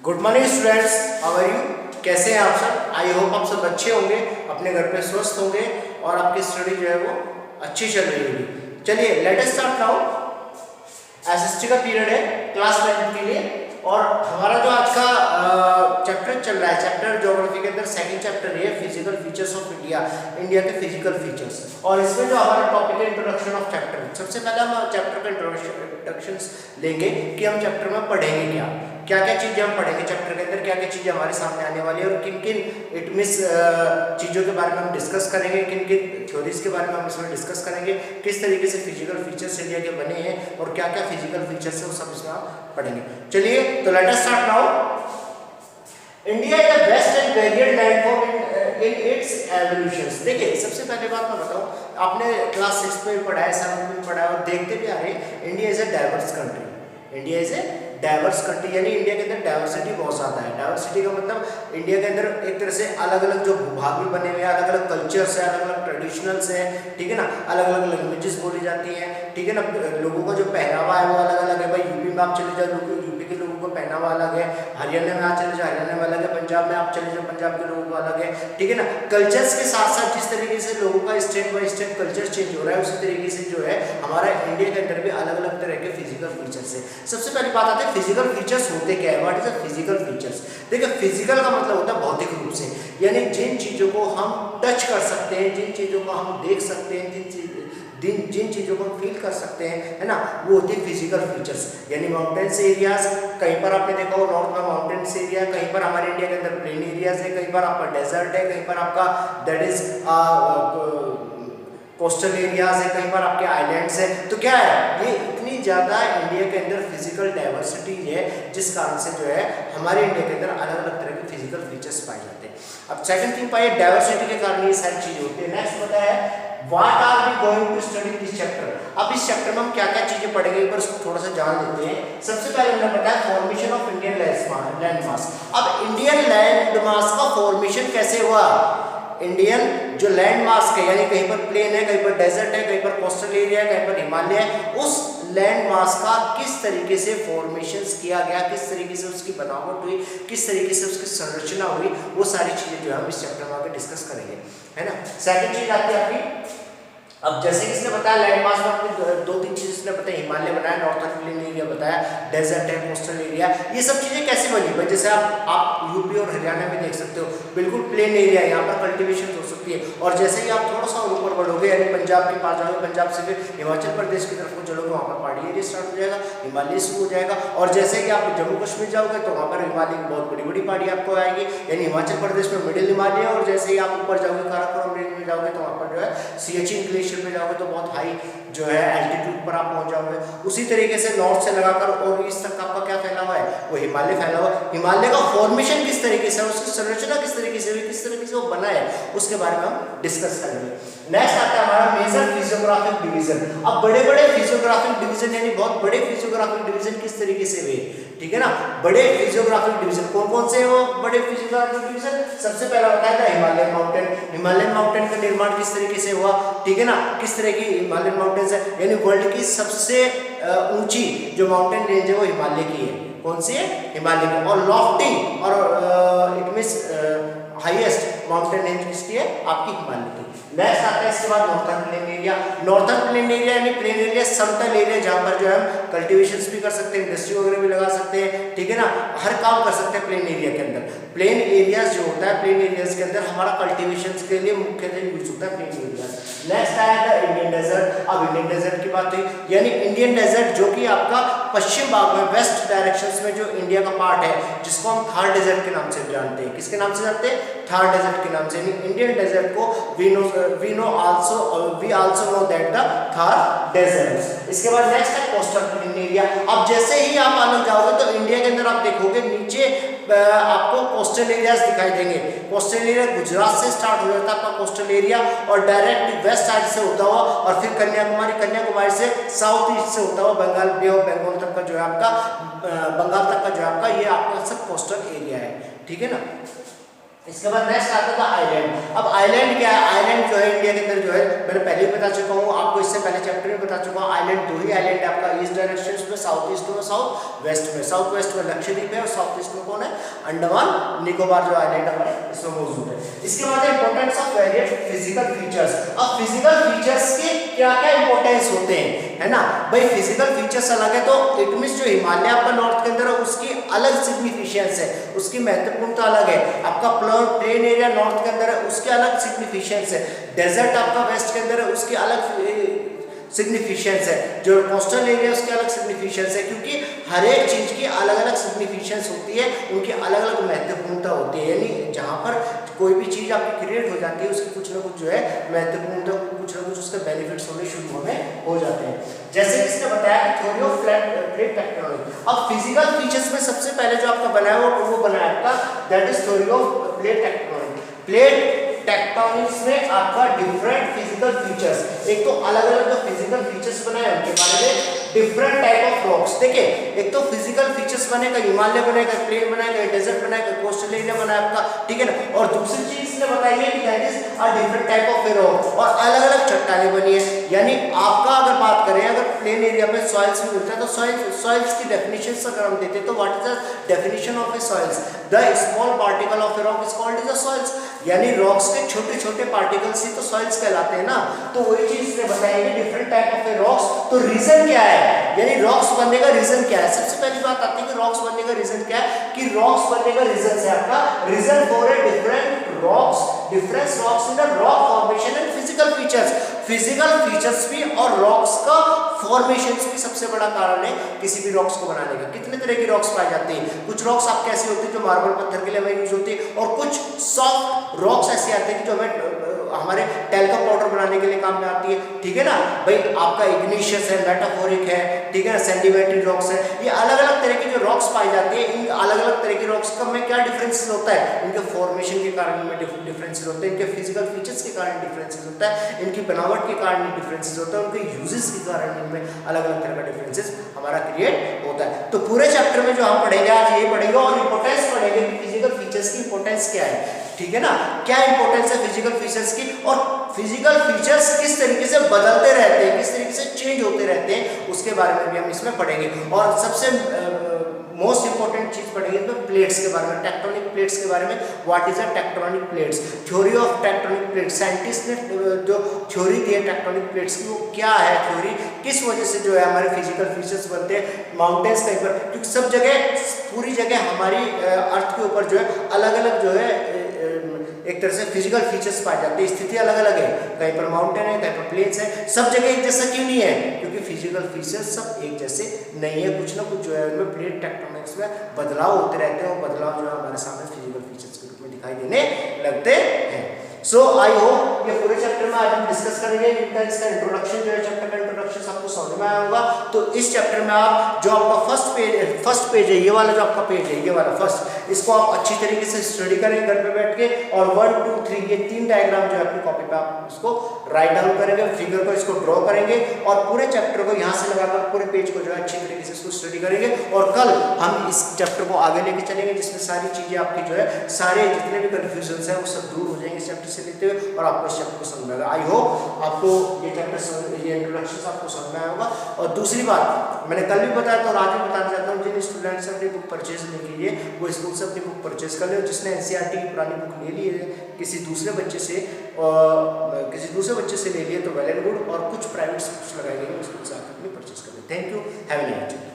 Good morning students, how are you? कैसे हैं आप सब? आई होप आप सब अच्छे होंगे, अपने घर पे स्वस्थ होंगे और आपकी स्टडी जो है वो अच्छी चल रही होगी। चलिए let us start now. SST का पीरियड है क्लास 10 के लिए और हमारा जो आज का चैप्टर चल रहा है, चैप्टर ज्योग्राफी के अंदर सेकंड चैप्टर है physical features of India, India के फिजिकल फीचर्स। और इसमें जो हमारा टॉपिक है इंट्रोडक्शन ऑफ चैप्टर। सबसे पहले हम चैप्टर का इंट्रोडक्शन लेंगे कि हम चैप्टर में पढ़ेंगे क्या क्या चीज़ें हम पढ़ेंगे चैप्टर के अंदर, क्या क्या चीज़ें हमारे सामने आने वाली है और किन किन इट मीन्स चीज़ों के बारे में हम डिस्कस करेंगे, किन किन थ्योरीज के बारे में हम इसमें डिस्कस करेंगे, किस तरीके से फिजिकल फीचर्स इंडिया के बने हैं और क्या क्या फिजिकल फीचर्स है वो सब इसमें आप पढ़ेंगे। चलिए तो let us start now. India is the best and varied landform in its evolutions. देखिए सबसे पहले बात मैं बताऊं, आपने क्लास 6 में भी पढ़ा है, 7 में भी पढ़ा है और देखते भी आ रहे हैं, India is a diverse country. India is a diverse country, यानी इंडिया के अंदर डाइवर्सिटी बहुत ज़्यादा है। डाइवर्सिटी का मतलब इंडिया के अंदर एक तरह से अलग अलग जो भूभाग भी बने हुए हैं, अलग अलग कल्चर्स है, अलग अलग ट्रेडिशनल्स है, ठीक है ना, अलग अलग लैंग्वेजेस बोली जाती हैं, ठीक है ना। लोगों का जो पहनावा है वो अलग अलग है। भाई यूपी में आप चले जाओ, यूपी के लोगों का पहनावा अलग है, हरियाणा में आप चले जाओ हरियाणा में अलग है, पंजाब में आप चले जाओ पंजाब के लोगों का अलग है, ठीक है ना। कल्चर्स के साथ साथ जिस तरीके से लोगों का state by state culture change हो रहा है, उसी तरीके से जो है हमारा इंडिया के अंदर भी अलग अलग तरह के फिजिकल फीचर्स है। सबसे पहली बात आती है फिजिकल फीचर्स होते क्या है, what is the physical features. देखिए फिजिकल का मतलब होता है भौतिक रूप से, यानी जिन चीज़ों को हम टच कर सकते हैं, जिन चीज़ों को हम देख सकते हैं, जिन चीज़ों को हम फील कर सकते हैं, है ना, वो होती है फिजिकल फीचर्स। यानी माउंटेन्स एरियाज, कहीं पर आपने देखा हो नॉर्थ में माउंटेन्स एरिया, कहीं पर हमारे इंडिया के अंदर प्लेन एरियाज है, कहीं पर आपका डेजर्ट है, कहीं पर आपका दैट इज कोस्टल एरियाज है, कहीं पर आपके आइलैंड्स है। तो क्या है, ये इतनी ज़्यादा इंडिया के अंदर फिजिकल डाइवर्सिटी है जिस कारण से जो है हमारे इंडिया के अंदर अलग अलग तरह के फिजिकल फीचर्स पाए जाते हैं। अब सेकंड थिंग पाइए, डाइवर्सिटी के कारण ये सारी चीज़ें होती है। नेक्स्ट बताया what are we going to study this chapter. अब इस चैप्टर में हम क्या क्या चीज़ें पढ़ेंगे एक बार इसको थोड़ा सा जान लेते हैं। सबसे पहले हमने बताया formation of Indian land mass. अब इंडियन लैंड मास का फॉर्मेशन कैसे हुआ, इंडियन जो लैंड मास है, यानी कहीं पर प्लेन है, कहीं पर डेजर्ट है, कहीं पर कोस्टल एरिया है, कहीं पर हिमालय है, उस लैंड मास का किस तरीके से फॉर्मेशंस किया गया, किस तरीके से उसकी बनावट हुई, किस तरीके से उसकी संरचना हुई, वो सारी चीज़ें जो है हम इस चैप्टर में आगे डिस्कस करेंगे, है ना। सेकंड चीज आती है आपकी, अब जैसे किसने बताया लैंड मास में आपने दो तीन चीज़ इसने बताया, हिमालय बनाया, नॉर्थर्न प्लेन एरिया बताया, डेजर्ट है, कोस्टल एरिया, ये सब चीज़ें कैसे बनी भाई। जैसे आप यूपी और हरियाणा में देख सकते हो, बिल्कुल प्लेन एरिया है, यहाँ पर कल्टीवेशन हो सकती है। और जैसे ही आप थोड़ा सा ऊपर बढ़ोगे, यानी पंजाब के पास जाओगे, पंजाब से फिर हिमाचल प्रदेश की तरफ को चलोगे, वहाँ पर पहाड़ी एरिया स्टार्ट हो जाएगा, हिमालय शुरू हो जाएगा। और जैसे कि आप जम्मू कश्मीर जाओगे तो वहाँ पर हिमालय की बहुत बड़ी बड़ी पहाड़ी आपको आएगी, यानी हिमाचल प्रदेश में मिडिल हिमालय। और जैसे ही आप ऊपर जाओगे काराकोरम रेंज में जाओगे तो वहाँ पर जो है सियाचिन ग्लेशियर में जाओगे तो बहुत हाई जो है एल्टीट्यूड पर आप पहुंच जाओगे। उसी तरीके से नॉर्थ से लगाकर और ईस्ट तक आपका क्या फैला हुआ है, वो हिमालय फैला हुआ है। हिमालय का फॉर्मेशन किस तरीके से, उसकी संरचना किस तरीके से हुई, किस तरीके से वो बना है, उसके बारे में हम डिस्कस करेंगे। नेक्स्ट आता है हमारा मेजर फिजियोग्राफिक डिवीजन। अब बड़े बड़े फिजियोग्राफिक डिवीजन यानी बहुत बड़े फिजियोग्राफिक डिवीजन किस तरीके से हुए, ठीक है ना। बड़े फिजियोग्राफिक डिवीजन कौन कौन से हैं वो बड़े फिजियोग्राफिक डिवीजन। सबसे पहला बताया था हिमालयन माउंटेन। हिमालयन माउंटेन का निर्माण किस तरीके से हुआ, ठीक है ना, किस तरह की हिमालयन माउंटेन्स है, यानी वर्ल्ड की सबसे ऊंची जो माउंटेन रेंज है वो हिमालय की है। कौन सी है, हिमालय की। और लॉफ्टी और it means highest mountain range किसकी है, आपकी हिमालय की। नेक्स्ट आता है इसके बाद northern plain area. Northern plain area यानी प्लेन एरिया, समतल एरिया जहाँ पर जो है हम कल्टीवेशंस भी कर सकते हैं, इंडस्ट्री वगैरह भी लगा सकते हैं, ठीक है ना, हर काम कर सकते हैं प्लेन एरिया के अंदर। प्लेन एरियाज जो होता है, प्लेन एरियाज के अंदर हमारा कल्टीवेशंस के लिए मुख्यतः यूज होता है प्लेन एरियाज। नेक्स्ट आया था इंडियन डेजर्ट। अब इंडियन डेजर्ट की बात हुई, यानी इंडियन डेजर्ट जो कि आपका पश्चिम भाग में वेस्ट डायरेक्शंस में जो इंडिया का पार्ट है, जिसको हम थार डेजर्ट के नाम से जानते हैं। किसके नाम से जानते हैं, थार डेजर्ट के नाम से। इंडियन डेजर्ट को we also know that the Thar desert। इसके बाद नेक्स्ट है कोस्टल प्लेन एरिया। अब जैसे ही आप आगे जाओगे तो इंडिया के अंदर आप देखोगे नीचे आपको कोस्टल एरियाज दिखाई देंगे। कोस्टल एरिया गुजरात से स्टार्ट हो जाता है आपका कोस्टल एरिया और डायरेक्ट वेस्ट साइड से होता हुआ और फिर कन्याकुमारी से साउथ ईस्ट से होता हुआ बंगाल बे ऑफ बंगाल तक का जो है आपका बंगाल तक का जो है आपका ये आपका सब कोस्टल एरिया है, ठीक है ना। इसके बाद नेक्स्ट आता था आइलैंड। अब आइलैंड क्या है? आइलैंड जो है इंडिया के अंदर जो है, मैंने पहले ही बता चुका हूँ आपको, इससे पहले चैप्टर में बता चुका हूँ। आइलैंड दो ही आइलैंड है आपका, ईस्ट डायरेक्शन में, साउथ ईस्ट में, साउथ वेस्ट में। साउथ वेस्ट में लक्षद्वीप है और साउथ ईस्ट में कौन है? अंडमान निकोबार जो आइलैंड हमारे इसमें मौजूद है। इसके बाद importance of various physical features. अब फिजिकल फीचर्स के क्या क्या इंपॉर्टेंस होते हैं, है ना भाई? फिजिकल फीचर्स अलग है तो इट मींस जो हिमालय आपका नॉर्थ के अंदर है उसकी अलग सिग्निफिकेंस है, उसकी महत्वपूर्णता अलग है। आपका प्लेन एरिया नॉर्थ के अंदर है उसके अलग सिग्निफिकेंस है। डेजर्ट आपका वेस्ट के अंदर है उसकी अलग सिग्निफिकेंस है। जो कोस्टल एरिया उसके अलग सिग्निफिकेंस है, क्योंकि हर एक चीज की अलग अलग सिग्निफिकेंस होती है, उनकी अलग अलग महत्वपूर्णता होती है। यानी जहाँ पर कोई भी चीज आपकी क्रिएट हो जाती है उसकी कुछ ना कुछ जो है महत्वपूर्णता, कुछ ना कुछ उसके बेनिफिट्स होने शुरू होने हो जाते हैं। जैसे इसने बताया थ्योरी ऑफ प्लेट टेक्टोनिक। अब फिजिकल फीचर्स में सबसे पहले जो आपका बनाया वो बनाया आपका that is theory of plate tectonic. Plate tectonics में आपका डिफरेंट फिजिकल फीचर्स, एक तो अलग अलग जो फिजिकल फीचर्स बनाए उनके बारे में, डिफरेंट टाइप ऑफ रॉक्स। देखिए एक तो फिजिकल फीचर्स बनेगा, हिमालय बनेगा, प्लेन बनाएगा, डेजर्ट बनाएगा, कोस्टल एरिया बनाया आपका, ठीक है ना। और दूसरी चीज इसने बताई है कि that is a different type of rock, और अलग अलग चट्टानें बनी है। यानी आपका अगर बात करें, अगर प्लेन एरिया में सॉइल्स मिलता है तो सॉइल्स की डेफिनेशन अगर हम देते हैं तो what is the definition of a soils? The small particle of a rock is called as a soils. यानी रॉक्स के छोटे छोटे पार्टिकल्स ही तो सॉइल्स कहलाते हैं ना। तो वही चीज इसने बताई है different type of A rocks. तो रीजन क्या है, यानी रॉक्स बनने का रीजन क्या है? सबसे पहली बात आती है कि रॉक्स बनने का रीजन क्या है, कि रॉक्स बनने का रीजन है आपका region for a different rocks, different rocks in the rock formation and physical features. Physical features भी और रॉक्स का फॉर्मेशंस भी सबसे बड़ा कारण है किसी भी रॉक्स को बनाने का। कितने तरह की रॉक्स पाई जाती हैं? कुछ रॉक्स आपके ऐसे होते हैं जो मार्बल पत्थर के लिए हमें यूज होती है, और कुछ सॉफ्ट रॉक्स ऐसे आते हैं कि जो हमें हमारे टेल्का पाउडर बनाने के लिए काम में आती है, ठीक है ना भाई। आपका इग्निशियस है, मेटाफोरिक है, ठीक है ना, सेडिमेंट्री रॉक्स है। ये अलग अलग तरह की जो रॉक्स पाई जाती है, इन अलग अलग तरह की रॉक्स का में क्या डिफरेंसेस होता है? इनके फॉर्मेशन के कारण में डिफरेंसेस होते हैं, इनके फिजिकल फीचर्स के कारण डिफरेंसेस होता है, इनकी बनावट के कारण डिफरेंसेस होता है, उनके यूजेस के कारण इनमें अलग अलग तरह का डिफरेंसेस हमारा क्रिएट होता है। तो पूरे चैप्टर में जो हम पढ़ेंगे आज ये पढ़ेंगे, और इंपॉर्टेंस पढ़ेंगे कि फिजिकल फीचर्स की इंपॉर्टेंस क्या है, ठीक है ना। क्या इंपॉर्टेंस है फिजिकल फीचर्स की, और फिजिकल फीचर्स किस तरीके से बदलते रहते हैं, किस तरीके से चेंज होते रहते हैं, उसके बारे में भी हम इसमें पढ़ेंगे। और सबसे मोस्ट इंपॉर्टेंट चीज पढ़ेंगे तो प्लेट्स के बारे में, टेक्टोनिक प्लेट्स के बारे में। What is a tectonic plates? Theory of tectonic plates, scientist ने जो थ्योरी दी है टेक्टोनिक प्लेट्स की, वो क्या है थ्योरी, किस वजह से जो है हमारे फिजिकल फीचर्स बनते हैं माउंटेन्स के ऊपर, क्योंकि सब जगह पूरी जगह हमारी अर्थ के ऊपर जो है अलग अलग जो है एक तरह से फिजिकल फीचर्स पाए जाते हैं। स्थिति अलग अलग है, कहीं पर माउंटेन है, कहीं पर प्लेन्स है, सब जगह एक जैसा क्यों नहीं है? क्योंकि फिजिकल फीचर्स सब एक जैसे नहीं है, कुछ ना कुछ जो है उनमें प्लेट टेक्टोनिक्स में बदलाव होते रहते हैं, और बदलाव जो है हमारे सामने फिजिकल फीचर्स के रूप में दिखाई देने लगते हैं। सो आई होप ये पूरे चैप्टर में आज हम डिस्कस करेंगे। इनका इसका इंट्रोडक्शन जो है, चैप्टर का इंट्रोडक्शन आपको समझ में आया होगा। तो इस चैप्टर में आप जो आपका फर्स्ट पेज है, ये वाला जो आपका पेज है, ये वाला फर्स्ट, इसको आप अच्छी तरीके से स्टडी करेंगे घर पे बैठ के, और 1 2 3 ये 3 डायग्राम जो है अपनी कॉपी पे आप इसको राइट डाउन करेंगे, फिगर को इसको ड्रॉ करेंगे, और पूरे चैप्टर को यहाँ से लगाकर पूरे पेज को जो है अच्छी तरीके से इसको स्टडी करेंगे। और कल हम इस चैप्टर को आगे लेके चलेंगे, जिसमें सारी चीजें आपकी जो है, सारे जितने भी कंफ्यूजन है वो सब दूर हो जाएंगे इस चैप्टर से लेते हुए, और आपको इस चैप्टर को समझ में आएगा। आई होप आपको ये चैप्टर, ये इंट्रोडक्शन आपको समझ में आया होगा। और दूसरी बात मैंने कल भी बताया था और आज भी बताना चाहता हूँ, जिन स्टूडेंट्स ने अपनी बुक परचेज नहीं की है वो स्कूल से अपनी बुक परचेज कर ले। जिसने एनसीईआरटी की पुरानी बुक ले ली है किसी दूसरे बच्चे से ले लिए तो वेल एंड गुड, और कुछ प्राइवेट स्कूल्स लगाए गए उसको अपनी परचेज कर ले। Thank you, have a nice day.